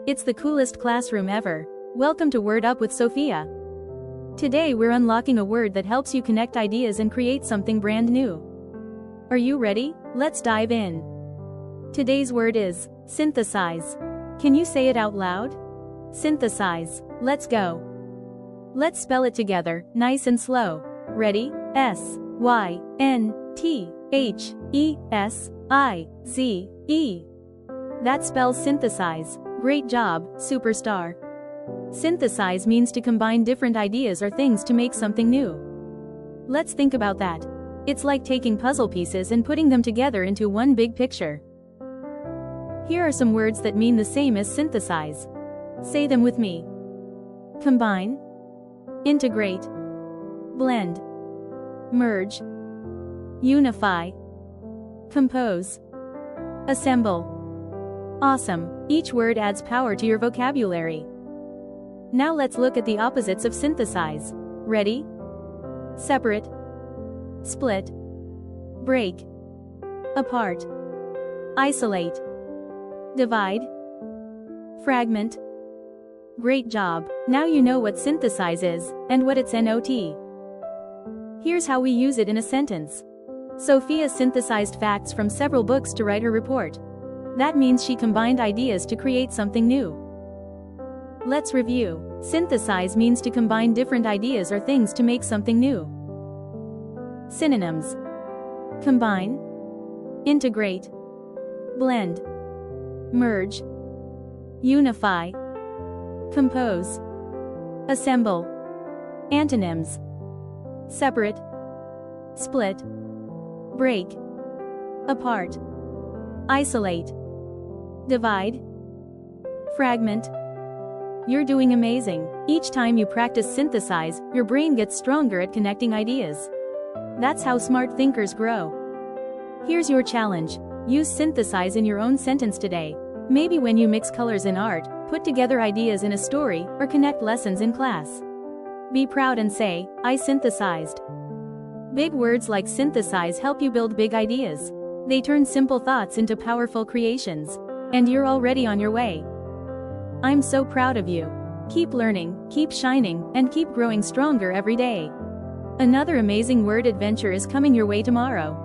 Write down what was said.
It's the coolest classroom ever. Welcome to Word Up with Sofia. Today we're unlocking a word that helps you connect ideas and create something brand new. Are you ready? Let's dive in. Today's word is synthesize. Can you say it out loud? Synthesize. Let's go. Let's spell it together, nice and slow. Ready? S-Y-N-T-H-E-S-I-Z-E. That spells synthesize. Great job, superstar. Synthesize means to combine different ideas or things to make something new. Let's think about that. It's like taking puzzle pieces and putting them together into one big picture. Here are some words that mean the same as synthesize. Say them with me. Combine, integrate, blend, merge, unify, compose, assemble. Awesome. Each word adds power to your vocabulary. Now let's look at the opposites of synthesize. Ready? Separate, split, break, apart, isolate, divide, fragment. Great job. Now you know what synthesize is, and what it's not. Here's how we use it in a sentence. Sofia synthesized facts from several books to write her report. That means she combined ideas to create something new. Let's review. Synthesize means to combine different ideas or things to make something new. Synonyms: combine, integrate, blend, merge, unify, compose, assemble. Antonyms: separate, split, break, apart, isolate, divide, fragment. You're doing amazing. Each time you practice synthesize, your brain gets stronger at connecting ideas. That's how smart thinkers grow. Here's your challenge. Use synthesize in your own sentence today. Maybe when you mix colors in art, put together ideas in a story, or connect lessons in class. Be proud and say, I synthesized. Big words like synthesize help you build big ideas. They turn simple thoughts into powerful creations. And you're already on your way. I'm so proud of you. Keep learning, keep shining, and keep growing stronger every day. Another amazing word adventure is coming your way tomorrow.